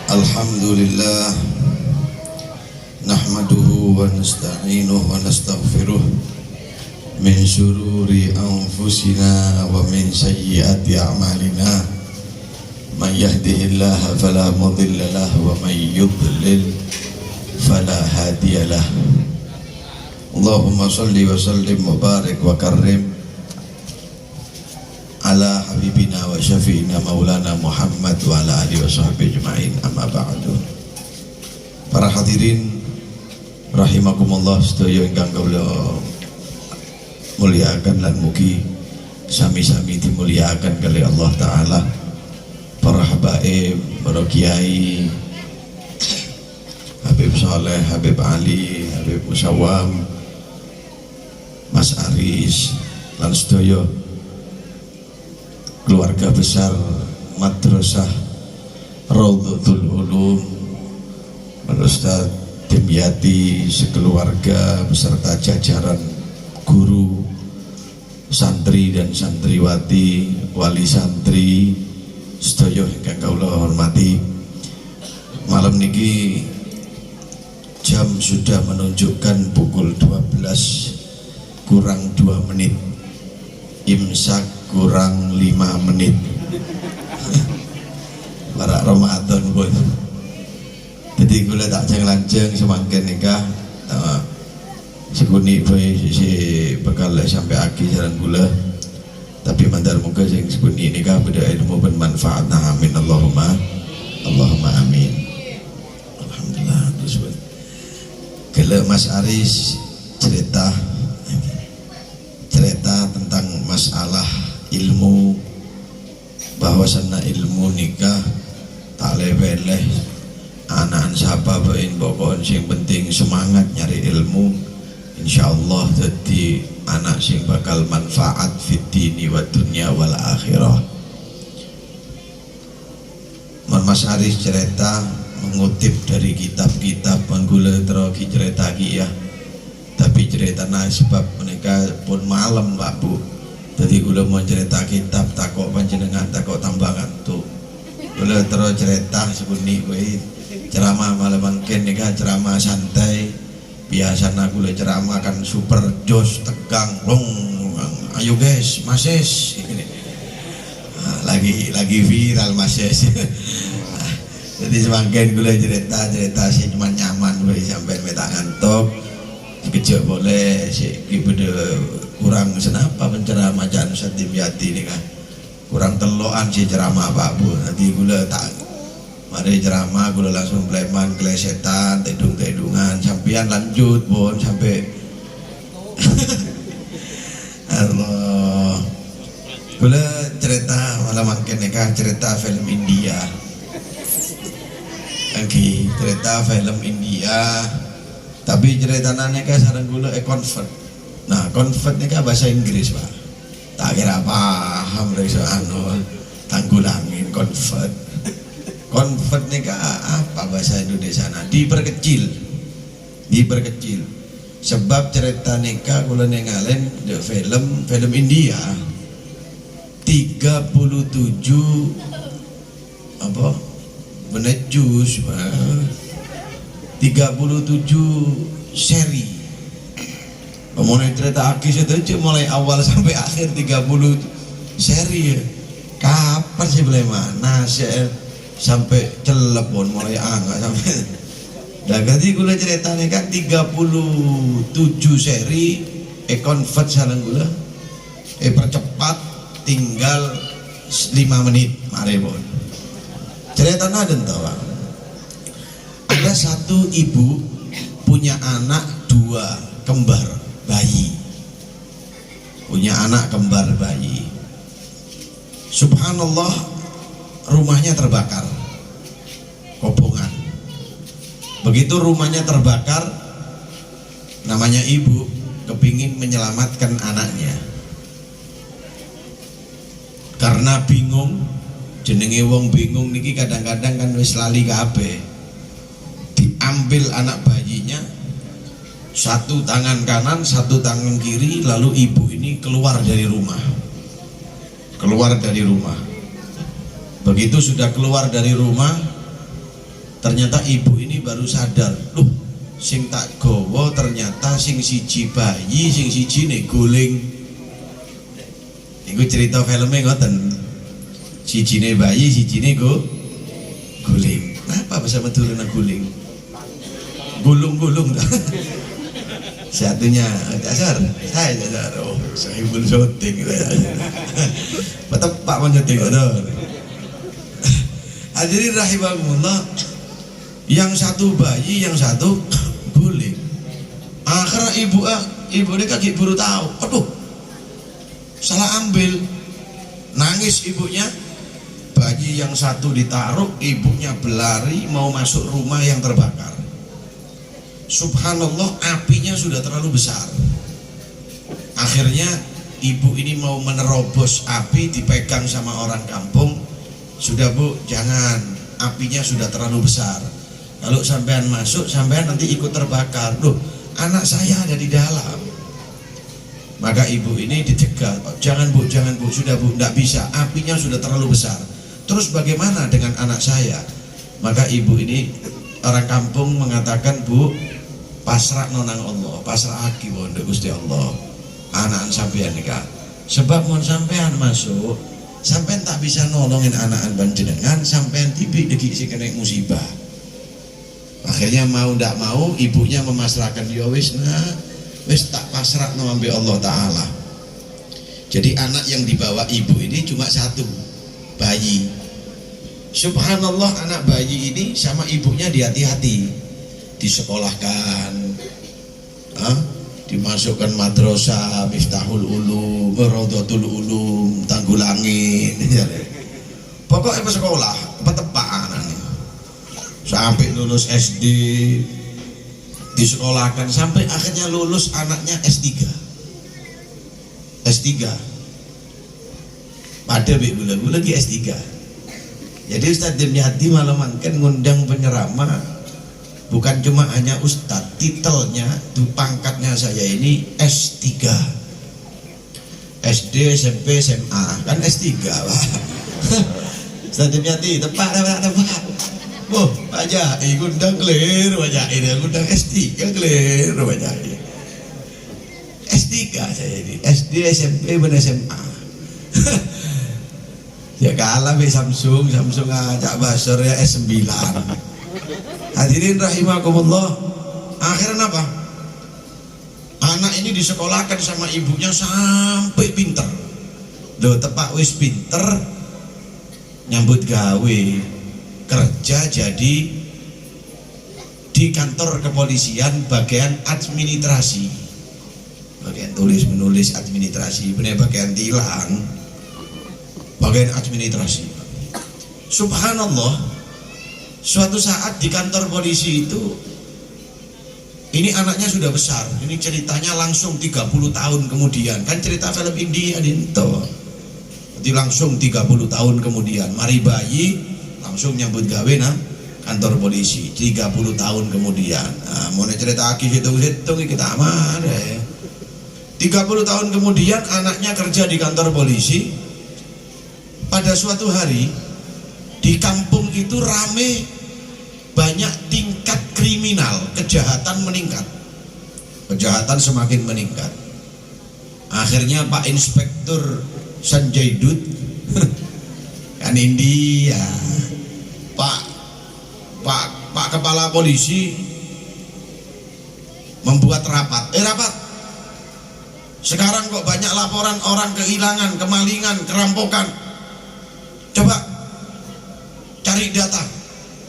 Alhamdulillah nahmaduhu wa nasta'inuhu wa nastaghfiruh min syururi anfusina wa min sayyiati a'malina man yahdihillahu fala mudilla lahu wa man yudlil fala hadiyalah. Allahumma salli wa sallim wa barik wa karrim ala habibina wa syafi'ina maulana Muhammad wa ala alihi wa sahbihi ajma'in, amma ba'du. Para hadirin rahimakumullah, sedaya ingkang kula muliakan lan mugi sami-sami dimuliakan kali Allah taala. Para habaib, para kiai, Habib Saleh, Habib Ali, Habib Musawam, Mas Aris lan sedaya keluarga besar Madrasah Raudhatul Ulum, Ustaz Dimyati sekeluarga beserta jajaran guru, santri dan santriwati, wali santri sedaya ingkang kula hormati. Malam niki jam sudah menunjukkan pukul 12 kurang 2 menit, imsak kurang 5 menit. Para Ramadan pun jadi gula tak lanjeng semangkin nikah sekuni boy si bakal sampai akhir jalan gula, tapi mandar muka sing sekuni nikah beda ilmu bermanfaat. Nah amin Allahumma amin. Alhamdulillah. Kalau Mas Aris cerita tentang masalah ilmu, bahwasanna ilmu nikah tak leweleh anak siapa bain pokok sing penting semangat nyari ilmu, insyaallah jadi anak sing bakal manfaat fid dini wa dunya wal akhirah. Mas Aris cerita mengutip dari kitab-kitab penggula terogi cerita ya, tapi cerita sebab mereka pun malam Pak Bu, jadi gula mau cerita kitab takok panjenengan takok tambangan tuh gula terus cerita sebuni gue ceramah malam mungkin nikah ceramah santai biasa gula ceramah kan super jos tegang long, ayo guys mases lagi viral mases. Jadi semakin gula cerita sih cuma nyaman gue sampai minta ngantuk kecil boleh sih ibu kurang senapa penceramah jangan Ustaz Dimyati ini kan kurang teloan sih ceramah Pak Bu. Nanti gula tak mari ceramah gula langsung pleman kelesetan tedung-tedungan sampian lanjut bon sampai Allah gula cerita malam makin nikah cerita film India lagi cerita film India, tapi ceritanya nikah sareng gula convert. Nah convert nikah bahasa Inggris Pak, tak kira paham rasa tanggulangin convert nikah apa bahasa Indonesia. Nah diperkecil sebab cerita nikah gula nengalen the film India 37 apa benejus 37 seri. Kemudian cerita Akis itu mulai awal sampai akhir 30 seri. Kapan sih boleh mana sampai celepon mulai angkat sampai. Dah ganti gula ceritanya kan 37 seri. Convert salang gula. Percepat tinggal 5 menit mari bon. Ceritanya ada tahu. Ada satu ibu punya anak 2 kembar bayi. Subhanallah, rumahnya terbakar. Kopongan. Begitu rumahnya terbakar, namanya ibu kepingin menyelamatkan anaknya. Karena bingung, jenenge wong bingung niki kadang-kadang kan wis lali kabeh. Diambil anak bayinya, satu tangan kanan, satu tangan kiri, lalu ibu ini keluar dari rumah. Begitu sudah keluar dari rumah, Ternyata ibu ini baru sadar, loh sing tak gowo ternyata sing siji bayi, sing siji nih guling. Iku cerita filmnya ngoten. Siji nih bayi, siji nih guling. Apa bahasa Madura guling? Gulung-gulung. Satunya dasar, saya dasar. Oh, saya belum syuting. Tepak menyeting. Hadirin rahimakumullah, yang satu bayi, yang satu guling. Akhirnya ibu ini kaki buru tahu. Aduh, salah ambil. Nangis ibunya. Bayi yang satu ditaruh, ibunya berlari mau masuk rumah yang terbakar. Subhanallah, apinya sudah terlalu besar. Akhirnya ibu ini mau menerobos api, dipegang sama orang kampung. Sudah bu, jangan, apinya sudah terlalu besar. Kalau sampean masuk, sampean nanti ikut terbakar. Loh, anak saya ada di dalam. Maka ibu ini dicegat. Oh, jangan bu, sudah bu, tidak bisa, apinya sudah terlalu besar. Terus bagaimana dengan anak saya? Maka ibu ini, orang kampung mengatakan, bu, pasrah nonang Allah, pasrah aki wonde Gusti Allah. Anak sampean nikah. Sebab mon sampean masuk, sampean tak bisa nolongin anak panjenengan, sampean tibi deki si kena musibah. Akhirnya mau ndak mau ibunya memasrahkan, ya wis nak, wis tak pasrah no ambe Allah Ta'ala. Jadi anak yang dibawa ibu ini cuma satu, bayi. Subhanallah, anak bayi ini sama ibunya dihati-hati, disekolahkan, dimasukkan madrasah Miftahul Ulum, Raudhatul Ulum, Tanggulangin. Pokoknya ke sekolah, petepaan sampai lulus SD, disekolahkan sampai akhirnya lulus anaknya S3. Pada bulu lagi S3. Jadi Ustadz Dimyati malam kan ngundang penyerama, bukan cuma hanya Ustadz, titelnya, pangkatnya saya ini S3, SD, SMP, SMA, kan S3 Pak. Ustadz Dimyati, tepat. Oh, Pak Jai ngundang clear, Pak Jai ngundang S3 clear, Pak Jai. S3 saya ini, SD, SMP, dan SMA. Ya kalah be Samsung ajak basor ya S9. Hadirin rahimakumullah, akhirnya apa? Anak ini disekolahkan sama ibunya sampai pinter. Loh, tepak wis pinter, nyambut gawe, kerja jadi di kantor kepolisian bagian administrasi, bagian tulis menulis administrasi, bener bagian tilang, bagian administrasi. Subhanallah, suatu saat di kantor polisi itu, ini anaknya sudah besar. Ini ceritanya langsung 30 tahun kemudian. Kan cerita film India dinto. Jadi langsung 30 tahun kemudian, mari bayi langsung nyambut gawe nang kantor polisi 30 tahun kemudian. Nah, mau cerita aki hitung-hitung kita aman ya. 30 tahun kemudian anaknya kerja di kantor polisi. Pada suatu hari di kampung itu rame, banyak tingkat kriminal, kejahatan meningkat, kejahatan semakin meningkat. Akhirnya Pak Inspektur Sanjay Dutt kan India, Pak Kepala Polisi membuat rapat. Sekarang kok banyak laporan orang kehilangan, kemalingan, kerampokan. Coba cari data,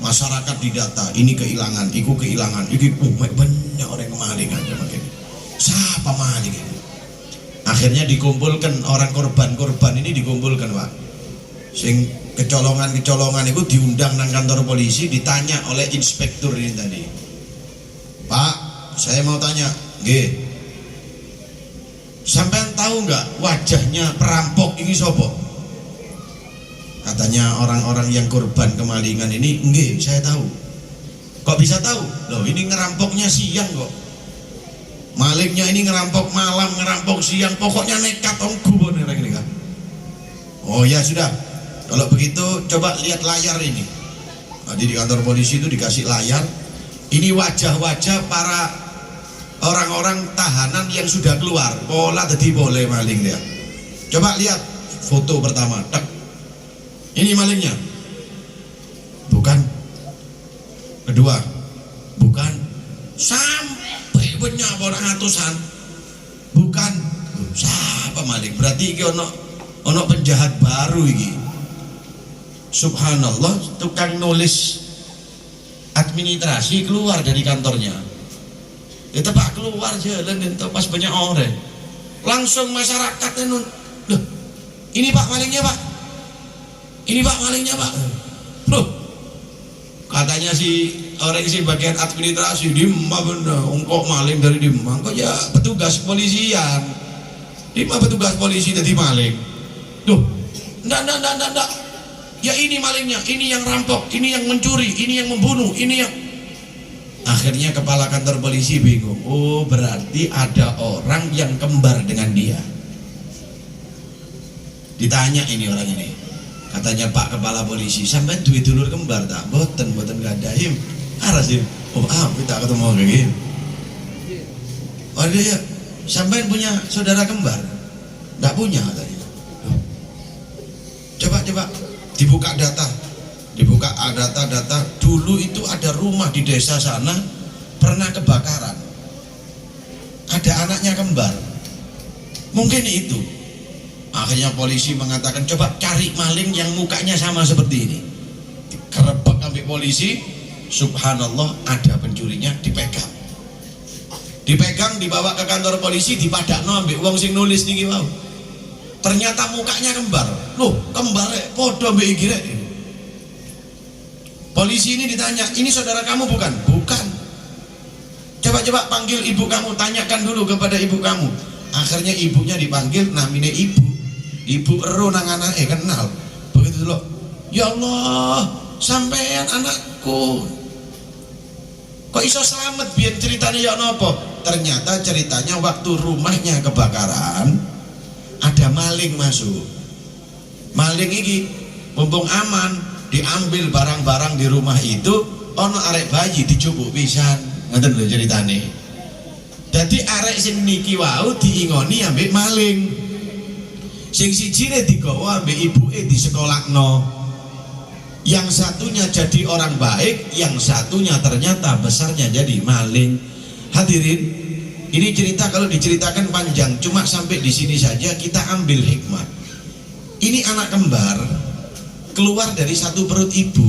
masyarakat didata, ini kehilangan, iku kehilangan, banyak orang kemalingan. Siapa maling ini? Akhirnya dikumpulkan orang korban ini dikumpulkan Pak. Sing kecolongan itu diundang nang kantor polisi, ditanya oleh inspektur ini tadi. Pak, saya mau tanya, sampean tahu nggak wajahnya perampok ini sopo? Katanya orang-orang yang korban kemalingan ini, nggih, saya tahu. Kok bisa tahu? Loh, ini ngerampoknya siang kok. Malingnya ini ngerampok malam, ngerampok siang, pokoknya nekat onggu ini kan. Oh ya sudah, kalau begitu coba lihat layar ini. Jadi di kantor polisi itu dikasih layar, ini wajah-wajah para orang-orang tahanan yang sudah keluar. Pola tadi boleh maling dia. Coba lihat foto pertama, tek. Ini malingnya. Bukan. Kedua, bukan. Sampai banyak orang ratusan. Bukan. Siapa maling? Berarti iki ono penjahat baru iki. Subhanallah, tukang nulis administrasi keluar dari kantornya. Itu Pak keluar jalan itu pas banyak orang. Langsung masyarakatnya loh, ini Pak malingnya Pak. Ini Pak malingnya Pak. Loh, katanya si orang si bagian administrasi dimma bener, kok maling dari dimma, kok ya petugas polisian. Dimma petugas polisi jadi maling. Loh, enggak. Ya ini malingnya, ini yang rampok, ini yang mencuri, ini yang membunuh, ini yang... Akhirnya kepala kantor polisi bingung. Oh, berarti ada orang yang kembar dengan dia. Ditanya ini orang ini, katanya Pak kepala polisi, sampai duit dulur kembar tak? Boten gak ada him. Aras him. Oh kita ketemu kayak gini. Oh dia, sampai punya saudara kembar? Gak punya katanya. Coba dibuka data dulu itu ada rumah di desa sana pernah kebakaran, ada anaknya kembar, mungkin itu. Akhirnya polisi mengatakan coba cari maling yang mukanya sama seperti ini. Kerebek ambil polisi, subhanallah ada pencurinya, dipegang dibawa ke kantor polisi, dipadakno ambil uang sing nulis niki wau. Ternyata mukanya kembar. Loh, kembar podo mbek iki rek. Polisi ini ditanya, "Ini saudara kamu bukan?" "Bukan." Coba panggil ibu kamu, tanyakan dulu kepada ibu kamu. Akhirnya ibunya dipanggil, namine ibu. Ibu ero nang anake kenal. Begitu loh. Ya Allah, sampean anakku. Kok iso selamat biar ceritanya ya napa? Ternyata ceritanya waktu rumahnya kebakaran, ada maling masuk. Maling ini mumpung aman, diambil barang-barang di rumah itu, ono arek bayi dicubuk pisan. Ngoten lho ceritane. Dadi arek sing niki wau diingoni ambek maling. Sing sijine digawa ambek ibuke disekolahno. Yang satunya jadi orang baik, yang satunya ternyata besarnya jadi maling. Hadirin, ini cerita kalau diceritakan panjang, cuma sampai di sini saja kita ambil hikmah. Ini anak kembar keluar dari satu perut ibu.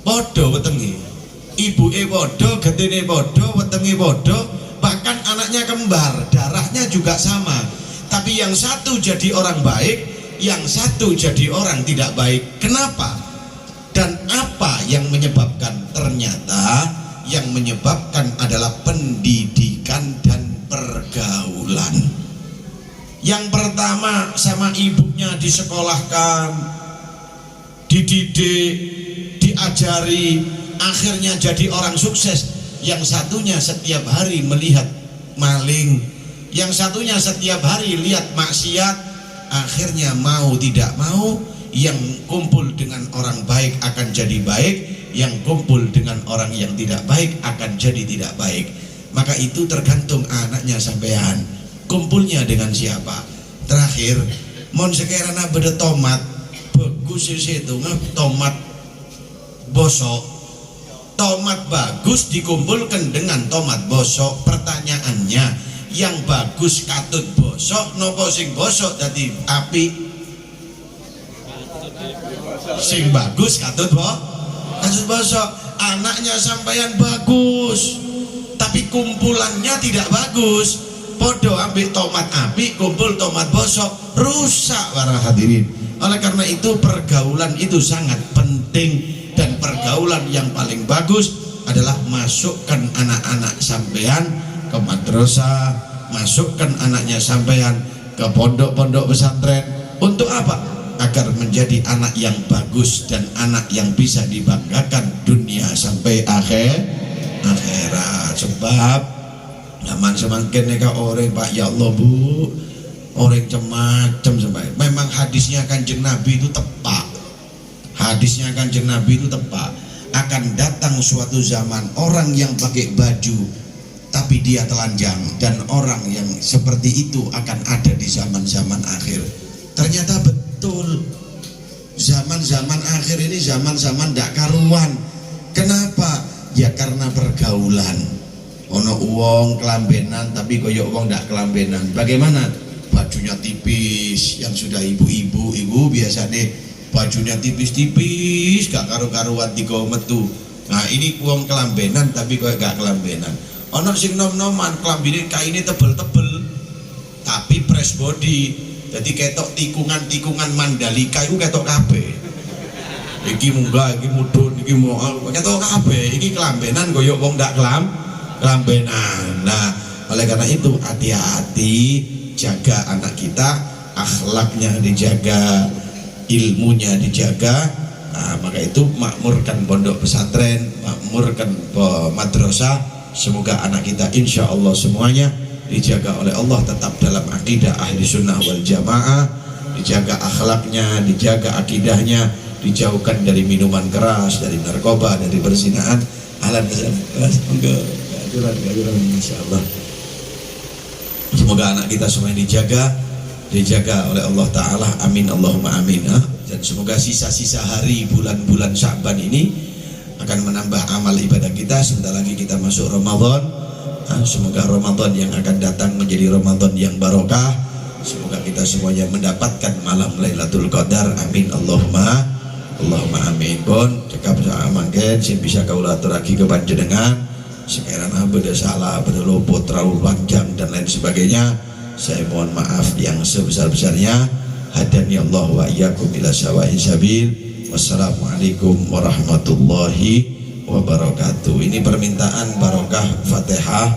Podo wetenge. Ibuke podo, getene podo, wetenge podo, bahkan anaknya kembar, darahnya juga sama. Tapi yang satu jadi orang baik, yang satu jadi orang tidak baik. Kenapa? Dan apa yang menyebabkan? Ternyata yang menyebabkan adalah pendidikan dan pergaulan. Yang pertama sama ibunya disekolahkan, dididik, diajari, akhirnya jadi orang sukses. Yang satunya setiap hari melihat maling, yang satunya setiap hari lihat maksiat, akhirnya mau tidak mau yang kumpul dengan orang baik akan jadi baik, yang kumpul dengan orang yang tidak baik akan jadi tidak baik. Maka itu tergantung anaknya sampean kumpulnya dengan siapa. Terakhir, mon sekarang beda tomat bagus itu tomat bosok, tomat bagus dikumpulkan dengan tomat bosok. Pertanyaannya, yang bagus katut bosok nopo sing bosok dadi api? Sing bagus katut bosok. Anaknya sampeyan bagus tapi kumpulannya tidak bagus. Podo ambil tomat api, kumpul tomat bosok, rusak para hadirin. Oleh karena itu pergaulan itu sangat penting, dan pergaulan yang paling bagus adalah masukkan anak-anak sampean ke madrasah, masukkan anaknya sampean ke pondok-pondok pesantren. Untuk apa? Agar menjadi anak yang bagus dan anak yang bisa dibanggakan dunia sampai akhirat. Sebab zaman semakin neka orang Pak, ya Allah Bu, orang macam sampai. Memang hadisnya Kanjeng Nabi itu tepat. Hadisnya Kanjeng Nabi itu tepat, akan datang suatu zaman orang yang pakai baju tapi dia telanjang, dan orang yang seperti itu akan ada di zaman-zaman akhir. Ternyata betul, zaman-zaman akhir ini zaman-zaman ndak karuan. Kenapa? Ya karena pergaulan. Ono uang kelambenan tapi koyok uang ndak kelambenan. Bagaimana? Bajunya tipis, yang sudah ibu-ibu biasa deh bajunya tipis-tipis gak karu-karuan di metu. Nah ini uang kelambenan tapi koyok gak kelambenan. Ono sing nom-noman kelambine kaine tebel-tebel tapi press body, jadi ketok tikungan Mandalika itu ketok kabeh. Iki munggah, iki mudhun, iki mau ketok kabeh. Iki kelambenan koyok wong ndak kelambenan. Nah, oleh karena itu hati-hati, jaga anak kita, akhlaknya dijaga, ilmunya dijaga. Nah, maka itu makmurkan pondok pesantren, makmurkan madrasah. Semoga anak kita insya Allah semuanya dijaga oleh Allah, tetap dalam akidah ahli sunnah wal jamaah, dijaga akhlaknya, dijaga akidahnya, dijauhkan dari minuman keras, dari narkoba, dari perzinahan. Insya Allah. Semoga anak kita semuanya dijaga oleh Allah Ta'ala. Amin Allahumma amin. Dan semoga sisa-sisa hari bulan-bulan Sya'ban ini akan menambah amal ibadah kita. Sebentar lagi kita masuk Ramadan. Semoga Ramadan yang akan datang menjadi Ramadan yang barokah. Semoga kita semuanya mendapatkan malam Lailatul Qadar. Amin Allahumma amin. Pun cekap mangken sing bisa kaula aturake ke panjenengan sekiranya beda salah, beda luput, terlalu panjang dan lain sebagainya, saya mohon maaf yang sebesar-besarnya. Hadani Allah wa iyyakum ila sawa'in sabil. Wassalamualaikum warahmatullahi wabarakatuh. Ini permintaan barokah Fatihah,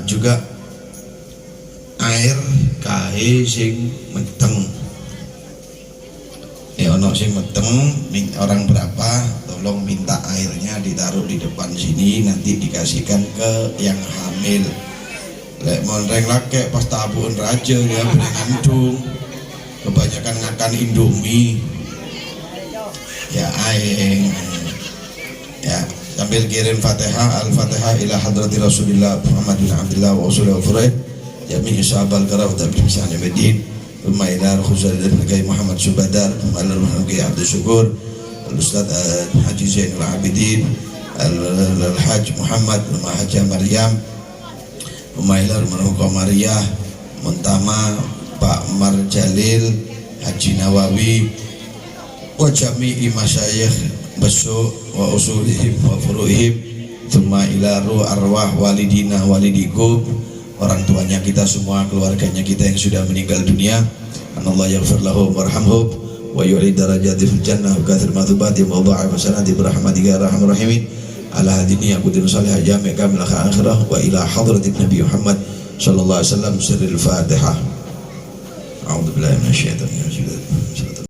juga air kahe sing meteng. Ya ono sing meteng, orang berapa tolong minta airnya ditaruh di depan sini, nanti dikasihkan ke yang hamil. Lek monreng lake pas tabuhan raja ya berengandung, kebanyakan ngakan Indomie. Ya aing ya sambil kirim Fatihah, Al-Fatihah ila hadrati Rasulillah Muhammad bin Abdullah wa usulih wa furaid jami' sahabal karaf tabi misalnya bedin rumah ila khusal dan Gai Muhammad Subadar Muhammad Gai Abdul Syukur Al-Ustaz Haji Zainul Abidin Al-Haj Muhammad rumah Haji Maryam rumah ila rumah Qamariyah Muntama Pak Marjalil Haji Nawawi wa jami'i masyayikh besok wa usulihim wa furu'ihim thumma ila ruh arwah walidina walidikum, orang tuanya kita semua, keluarganya kita yang sudah meninggal dunia. Anallahu yaghfir lahum warhamhum wa yu'li darajati fil jannah wa kathir mathubati wa dha'af hasanati birahmatika ya arhamar rahimin ala hadini yaqutin salih jami' kamil akhirah wa ila hadratin Nabi Muhammad sallallahu alaihi wasallam sirril Fatihah. A'udzu billahi minasyaitonir rajim.